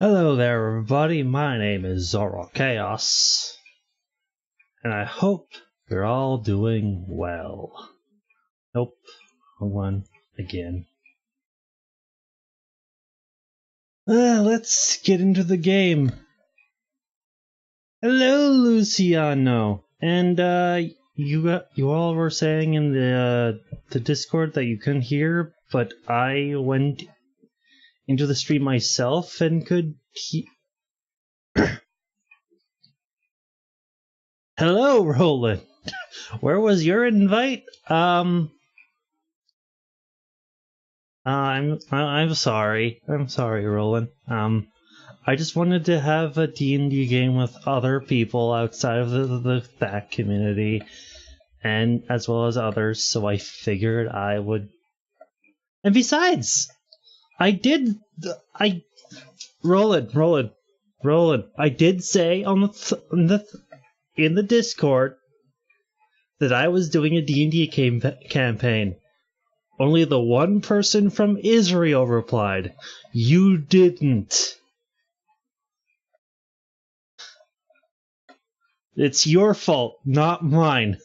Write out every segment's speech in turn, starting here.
Hello there, everybody. My name is Zalrok Chaos, and I hope you're all doing well. Nope, wrong one again. Let's get into the game. Hello, Luciano, and you all were saying in the Discord that you couldn't hear, but I went into the stream myself and could Hello, Roland. Where was your invite? I'm sorry. I'm sorry, Roland. I just wanted to have a D&D game with other people outside of that community, and as well as others. So I figured I would. And besides, Roland. I did say in the Discord that I was doing a D&D campaign. Only the one person from Israel replied. You didn't. It's your fault, not mine.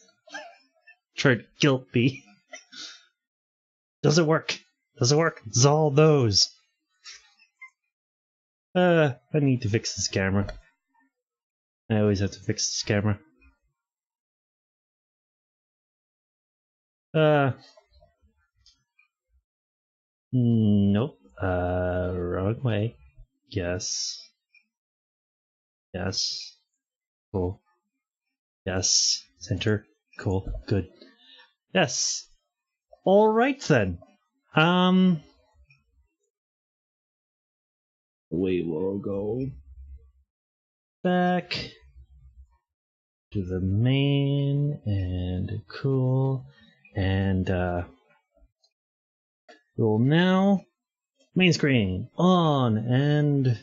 Try to guilt me. Doesn't work. Zal knows. I need to fix this camera. I always have to fix this camera. Nope. Wrong way. Yes. Cool. Yes. Center. Cool. Good. Yes. Alright then. We will go back to the main and cool, and we'll now main screen on, and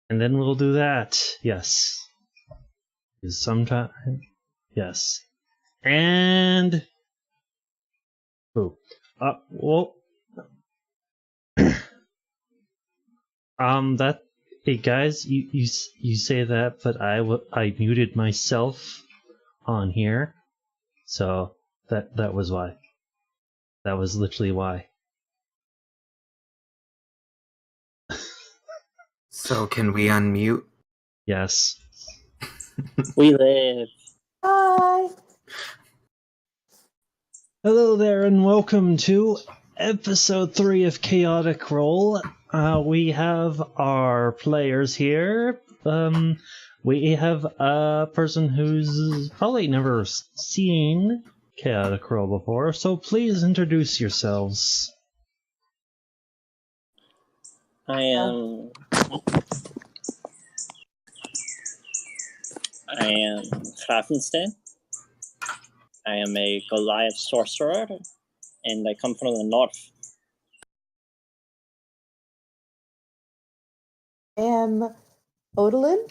then we'll do that. Yes. Sometime. Yes. And well. Hey guys, you say that, but I muted myself on here, so that was why. That was literally why. So can we unmute? Yes. We live. Hi. Hello there, and welcome to episode 3 of Chaotic Roll. We have our players here. We have a person who's probably never seen Chaotic Roll before, so please introduce yourselves. I am Krafenstein. I am a Goliath sorcerer, and I come from the north. I am Odalyn,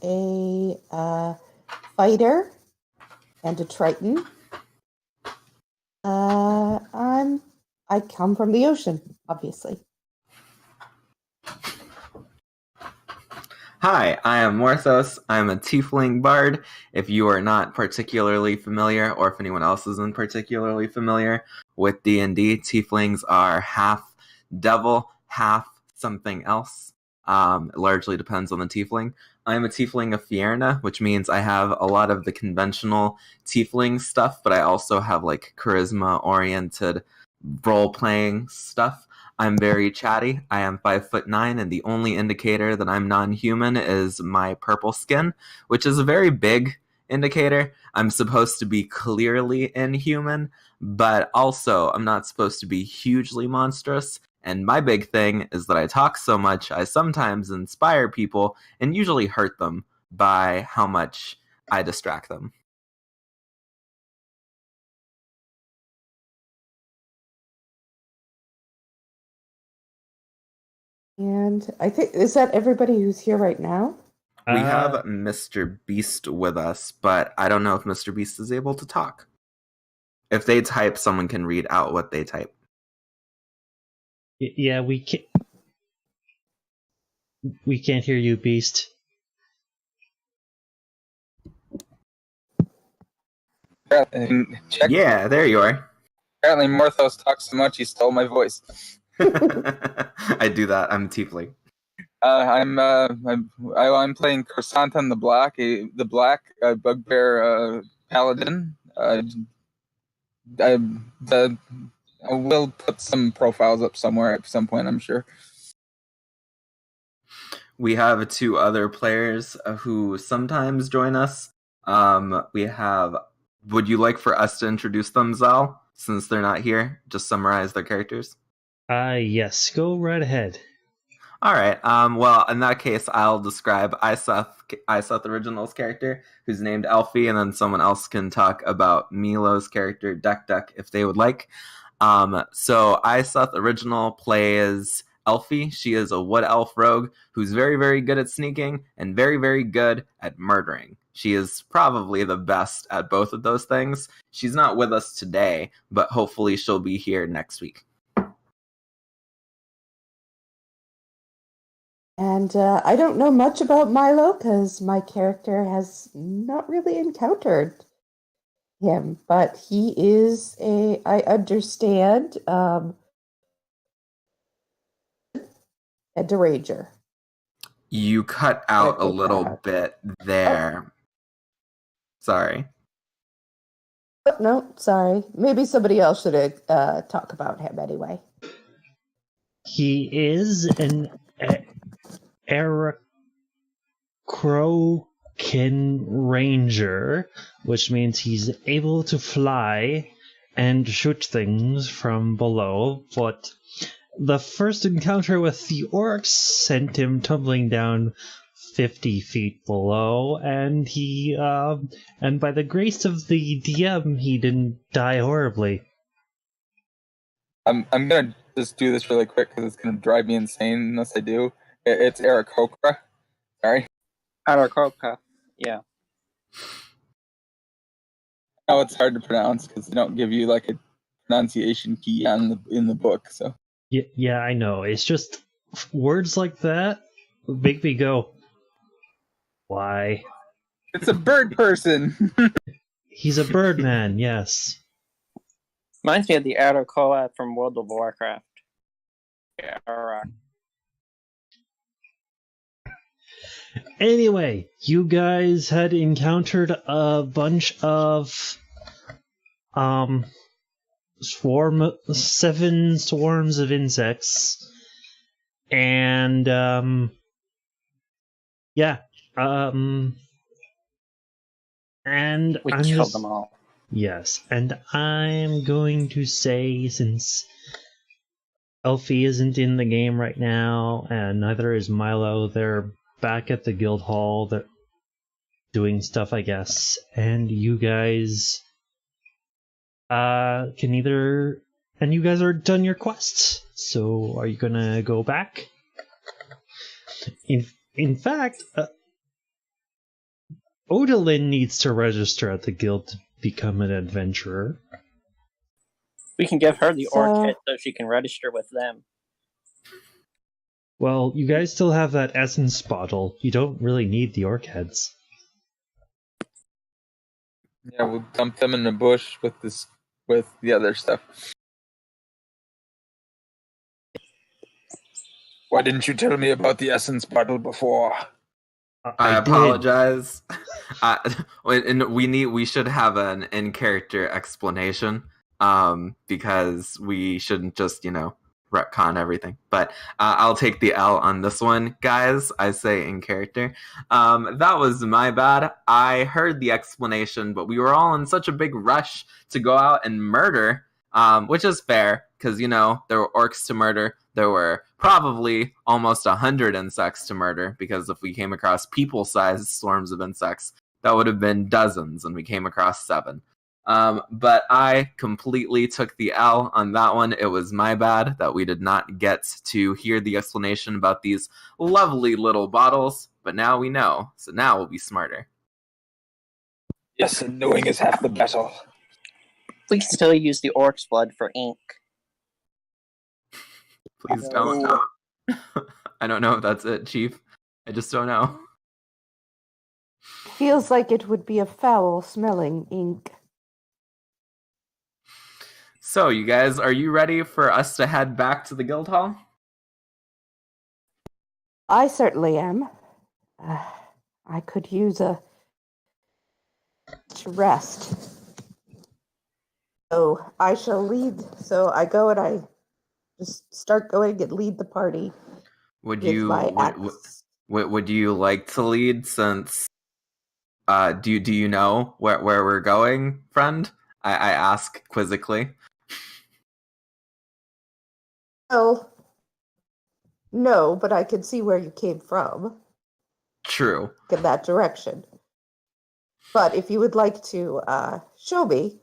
a fighter and a Triton. I come from the ocean, obviously. Hi, I am Morthos. I'm a tiefling bard. If you are not particularly familiar, or if anyone else isn't particularly familiar with D&D, tieflings are half devil, half something else. It largely depends on the tiefling. I'm a tiefling of Fierna, which means I have a lot of the conventional tiefling stuff, but I also have like charisma-oriented role-playing stuff. I'm very chatty. I am 5'9", and the only indicator that I'm non-human is my purple skin, which is a very big indicator. I'm supposed to be clearly inhuman, but also I'm not supposed to be hugely monstrous. And my big thing is that I talk so much, I sometimes inspire people and usually hurt them by how much I distract them. And I think, is that everybody who's here right now? We have Mr. Beast with us, but I don't know if Mr. Beast is able to talk. If they type, someone can read out what they type. Yeah, we We can't hear you, Beast. Check. Yeah, there you are. Apparently, Morthos talks so much he stole my voice. I do that. I'm a tiefling. I'm playing Chrysanthemum the Black Bugbear Paladin. I will put some profiles up somewhere at some point, I'm sure. We have 2 other players who sometimes join us. We have. Would you like for us to introduce them, Zal? Since they're not here, just summarize their characters. Yes, go right ahead. All right. Well, in that case, I'll describe Iseth Original's character, who's named Elfie, and then someone else can talk about Milo's character, Duck, if they would like. So Iseth Original plays Elfie. She is a wood elf rogue who's very, very good at sneaking and very, very good at murdering. She is probably the best at both of those things. She's not with us today, but hopefully she'll be here next week. And I don't know much about Milo because my character has not really encountered him, but he is I understand, a deranger. You cut out a little bit there. Sorry. Oh, no, sorry. Maybe somebody else should talk about him anyway. He is an Aracrokin Ranger, which means he's able to fly and shoot things from below, but the first encounter with the orcs sent him tumbling down 50 feet below, and and by the grace of the DM, he didn't die horribly. I'm gonna just do this really quick because it's gonna drive me insane unless I do. It's Eric Hokra. Sorry. Arakoka. Yeah. Oh, it's hard to pronounce because they don't give you like a pronunciation key in the book. So Yeah, I know. It's just words like that make me go, why? it's a bird person. He's a birdman, yes. Reminds me of the Arakoa from World of Warcraft. Arak. Anyway, you guys had encountered a bunch of 7 swarms of insects, and and We I'm killed just, them all. yes, and I'm going to say, since Elfie isn't in the game right now, and neither is Milo, they're back at the guild hall. They're doing stuff, I guess. And you guys can either... And you guys are done your quests. So are you gonna go back? In fact, Odalyn needs to register at the guild to become an adventurer. We can give her the So- orc kit so she can register with them. Well, you guys still have that essence bottle. You don't really need the orc heads. Yeah, we'll dump them in the bush with the other stuff. Why didn't you tell me about the essence bottle before? I did. apologize. And we should have an in-character explanation, because we shouldn't just retcon everything. But I'll take the L on this one, guys. I say in character. That was my bad. I heard the explanation, but we were all in such a big rush to go out and murder, which is fair because there were orcs to murder. There were probably almost 100 insects to murder, because if we came across people-sized swarms of insects, that would have been dozens, and we came across 7. But I completely took the L on that one. It was my bad that we did not get to hear the explanation about these lovely little bottles, but now we know, so now we'll be smarter. Yes, and knowing is half the battle. We can still use the orc's blood for ink. Please don't. I don't know if that's it, Chief. I just don't know. Feels like it would be a foul-smelling ink. So, you guys, are you ready for us to head back to the guild hall? I certainly am. I could use a rest. So I shall lead. So I go and I just start going and lead the party Would with you my axe. would you like to lead since do you know where we're going, friend? I ask quizzically. Well, no, but I can see where you came from True. in that direction. But if you would like to show me,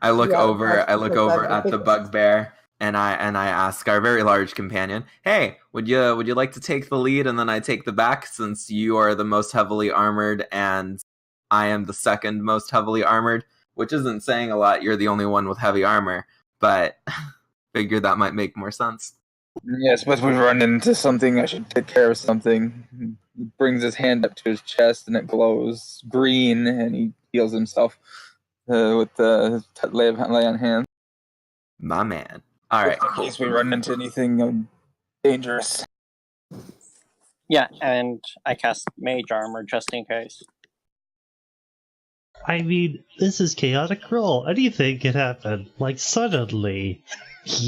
I look Yeah, over that's at the biggest. bugbear and I ask our very large companion, "Hey, would you like to take the lead and then I take the back since you are the most heavily armored and I am the second most heavily armored?" Which isn't saying a lot. You're the only one with heavy armor, but figured that might make more sense. Yes, but we've run into something. I should take care of something. He brings his hand up to his chest, and it glows green, and he heals himself with the lay on hands. My man. All right, In case we run into anything dangerous. Yeah, and I cast Mage Armor just in case. I mean, this is chaotic roll. Anything can happen, like suddenly.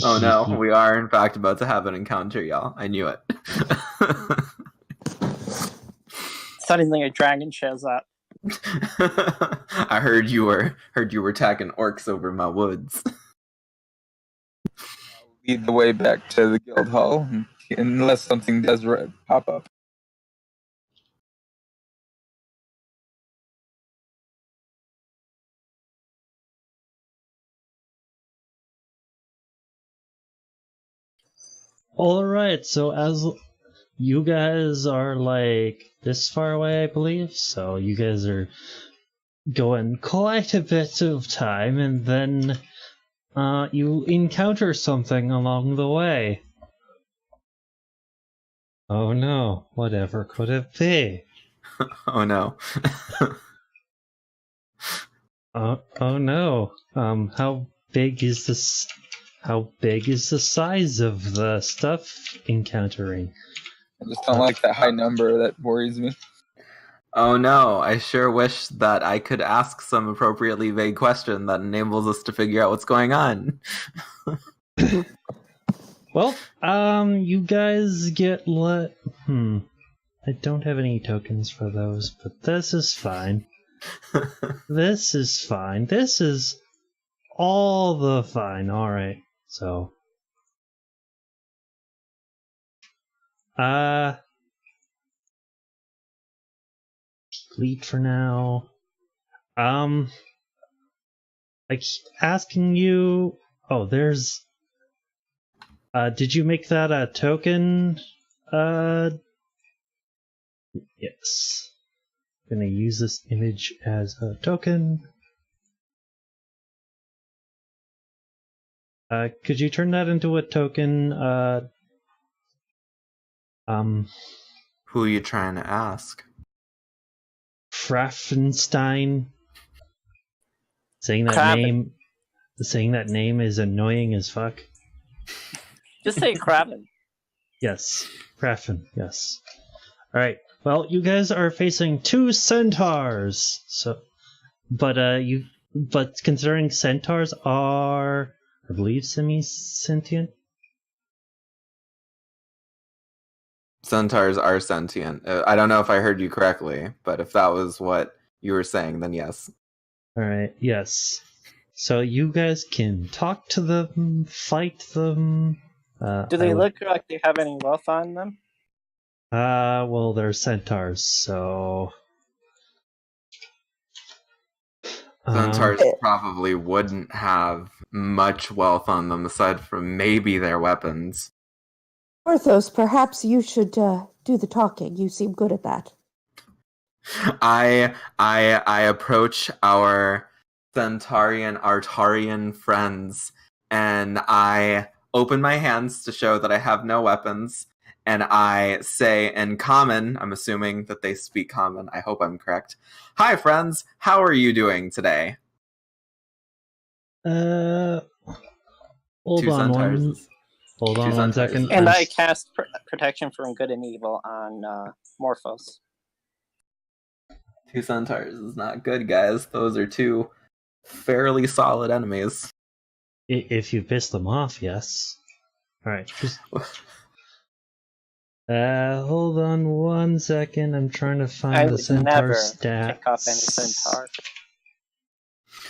Oh no, we are in fact about to have an encounter, y'all. I knew it. Suddenly a dragon shows up. I heard you were attacking orcs over my woods. I'll lead the way back to the guild hall, unless something does pop up. Alright, so as you guys are like this far away, I believe, so you guys are going quite a bit of time, and then you encounter something along the way. Oh no, whatever could it be? Oh no. Oh no. How big is this? How big is the size of the stuff encountering? I just don't like that high number. That worries me. Oh no, I sure wish that I could ask some appropriately vague question that enables us to figure out what's going on. Well, you guys get I don't have any tokens for those, but this is fine. This is fine. This is all the fine. Alright, so. Lead for now. I keep asking you. Oh, there's. Did you make that a token? Yes. I'm gonna use this image as a token. Could you turn that into a token? Who are you trying to ask? Frafenstein. Saying that name is annoying as fuck. Just say Kraven. Yes, Krafen. Yes. All right. Well, you guys are facing two centaurs. So, but considering centaurs are, I believe, semi-sentient. Centaurs are sentient. I don't know if I heard you correctly, but if that was what you were saying, then yes. Alright, yes. So you guys can talk to them, fight them. Do they look like they have any wealth on them? Well, they're centaurs, so. Centaurs probably wouldn't have much wealth on them aside from maybe their weapons. Porthos, perhaps you should do the talking. You seem good at that. I approach our Centaurian Artarian friends and I open my hands to show that I have no weapons, and I say in common, I'm assuming that they speak common, I hope I'm correct. Hi friends, how are you doing today? Hold Two on centaurs. hold on Two one centaurs. second. And I cast protection from good and evil on Morphos. Two centaurs is not good, guys. Those are two fairly solid enemies. If you piss them off, yes. Alright, just... hold on one second. I'm trying to find I the would centaur never stats. pick up any centaur.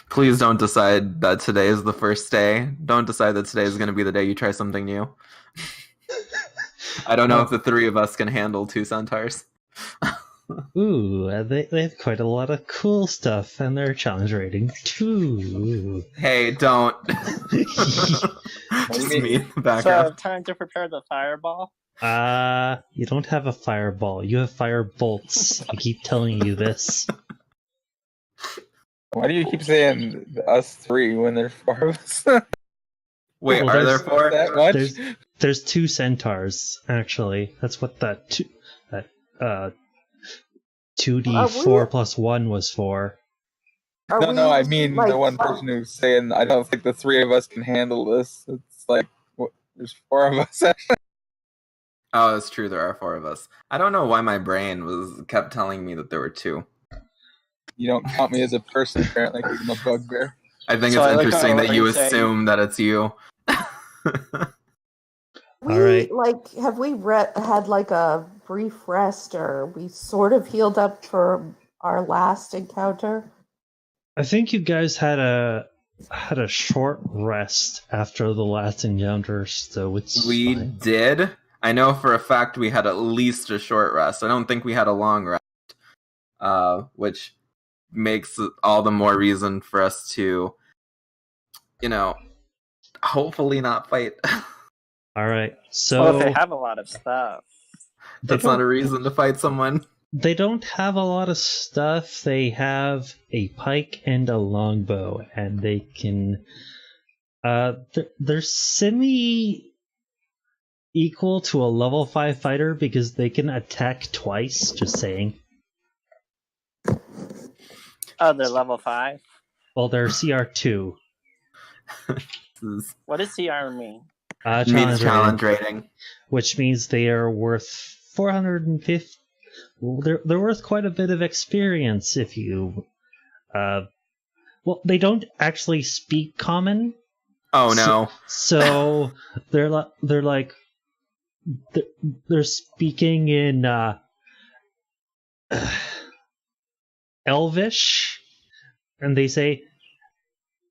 Please don't decide that today is the first day. Don't decide that today is going to be the day you try something new. I don't know if the three of us can handle two centaurs. Ooh, they have quite a lot of cool stuff, and their challenge rating 2. Hey, don't. do Just you me in the So I background. have time to prepare the fireball. You don't have a fireball. You have fire bolts. I keep telling you this. Why do you keep saying us three when there's four of us? Wait, Well, are there there's- four? That much? There's 2 centaurs, actually. That's what that 2d4 plus 1 was for. No, I mean the one person who's saying I don't think the three of us can handle this. It's like there's four of us. Oh, it's true. There are four of us. I don't know why my brain kept telling me that there were two. You don't count me as a person apparently because I'm a bugbear. I think So it's I like interesting how that you you're saying- assume that it's you. Alright. Have we had like a brief rest, or we sort of healed up for our last encounter? I think you guys had a short rest after the last encounter, so it's We fine. did. I know for a fact we had at least a short rest. I don't think we had a long rest, which makes all the more reason for us to, hopefully not fight. Alright, so Well, if they have a lot of stuff. That's not a reason to fight someone. They don't have a lot of stuff. They have a pike and a longbow, and they can... they're semi equal to a level 5 fighter because they can attack twice, just saying. Oh, they're level 5? Well, they're CR2. What does CR mean? Means challenge rating. Which means they are worth 450. Well, they're worth quite a bit of experience if you. Well, they don't actually speak common. Oh no! So they're speaking in Elvish, and they say,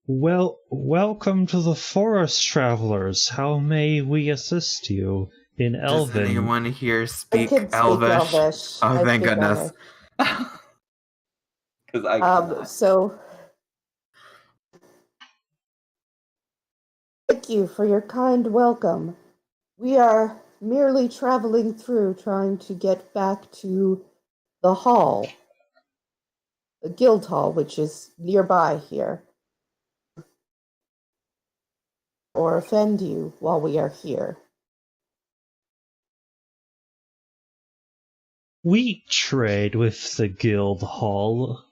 "Well, welcome to the forest, travelers. How may we assist you?" In Elven. Does anyone here speak I can Elvish? speak Elvish. Oh, I thank speak goodness. Elvish. Because I cannot. So, thank you for your kind welcome. We are merely traveling through, trying to get back to the hall, the guild hall, which is nearby here, or offend you while we are here. We trade with the guild hall.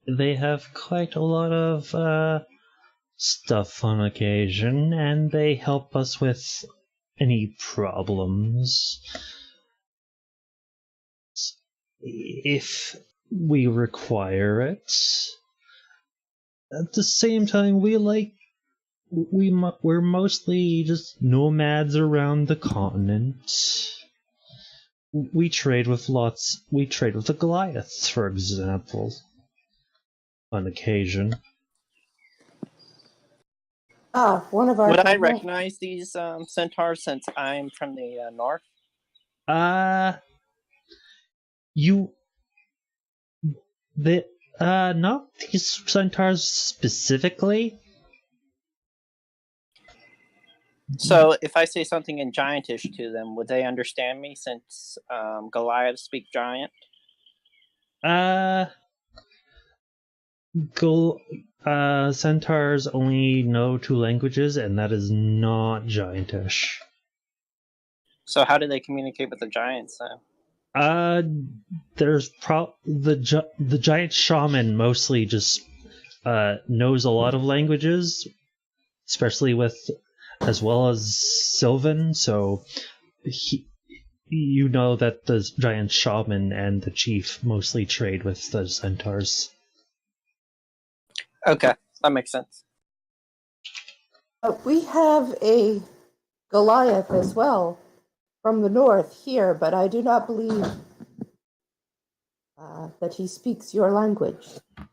They have quite a lot of stuff on occasion, and they help us with any problems. If we require it. At the same time, we're mostly just nomads around the continent. We trade with the Goliaths, for example, on occasion. One of our... Would I recognize these centaurs since I'm from the north? Not these centaurs specifically. So if I say something in Giantish to them, would they understand me since Goliaths speak Giant? Centaurs only know 2 languages, and that is not giantish. So how do they communicate with the giants then? There's the giant shaman mostly just knows a lot of languages, especially as well as Sylvan. So you know that the giant shaman and the chief mostly trade with the centaurs. Okay, that makes sense. We have a Goliath as well from the north here, but I do not believe that he speaks your language.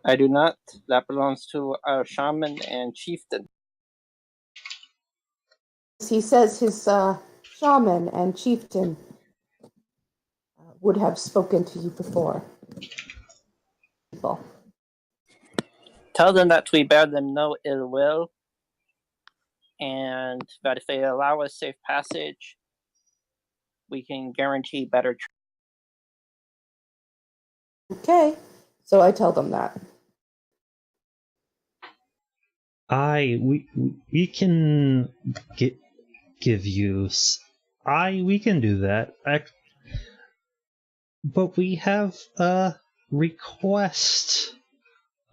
I do not. That belongs to our shaman and chieftain. He says his shaman and chieftain would have spoken to you before. People. Tell them that we bear them no ill will, and that if they allow us safe passage, we can guarantee better. Okay, so I tell them that. We can give you. We can do that. But we have a request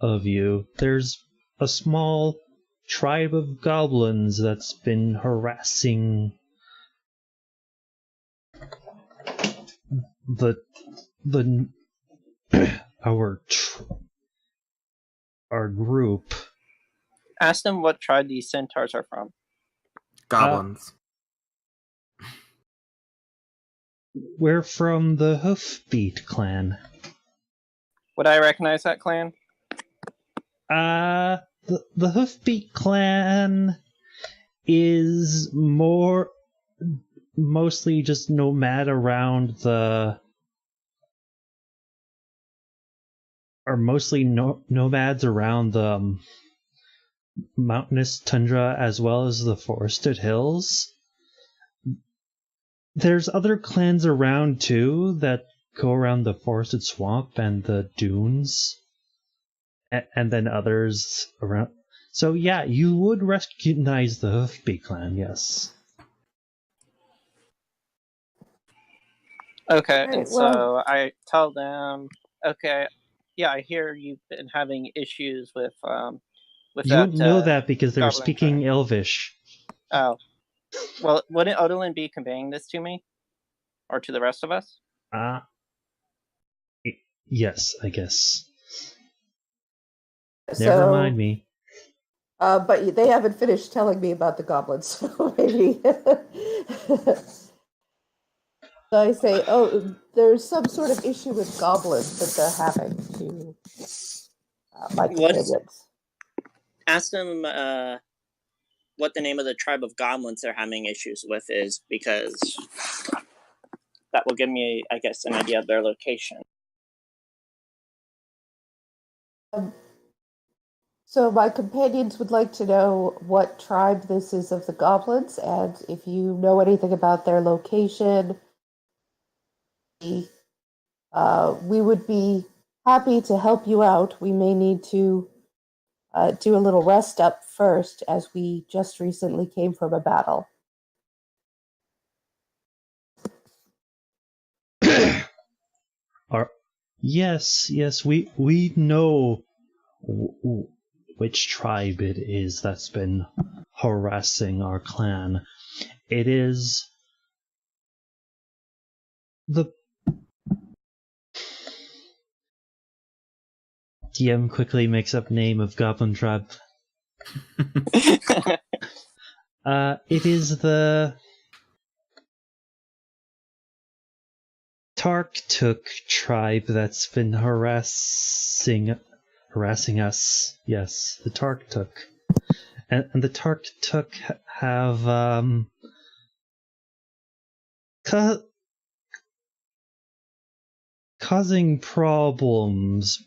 of you. There's a small tribe of goblins that's been harassing our group. Ask them what tribe these centaurs are from. Goblins. We're from the Hoofbeat clan. Would I recognize that clan? The Hoofbeat clan is mostly just nomads around the mountainous tundra as well as the forested hills. There's other clans around too that go around the forested swamp and the dunes, and then others around. So yeah, you would recognize the Hoofbeat clan, yes. Okay, Right, and so I tell them, okay, yeah, I hear you've been having issues with You that. know that because they're goblin speaking clan. Elvish. Oh, well, wouldn't Odalin be conveying this to me, or to the rest of us? Yes, I guess. So, Never mind me. But they haven't finished telling me about the goblins, so maybe. So I say, oh, there's some sort of issue with goblins that they're having to my companions. Ask them what the name of the tribe of goblins they're having issues with is, because that will give me, I guess, an idea of their location. So my companions would like to know what tribe this is of the goblins, and if you know anything about their location, we would be happy to help you out. We may need to do a little rest up first, as we just recently came from a battle. Yes, we know which tribe it is that's been harassing our clan. It is the DM quickly makes up name of goblin tribe. It is the Tarktuk tribe that's been harassing us. Yes, the Tarktuk. And the Tarktuk have causing problems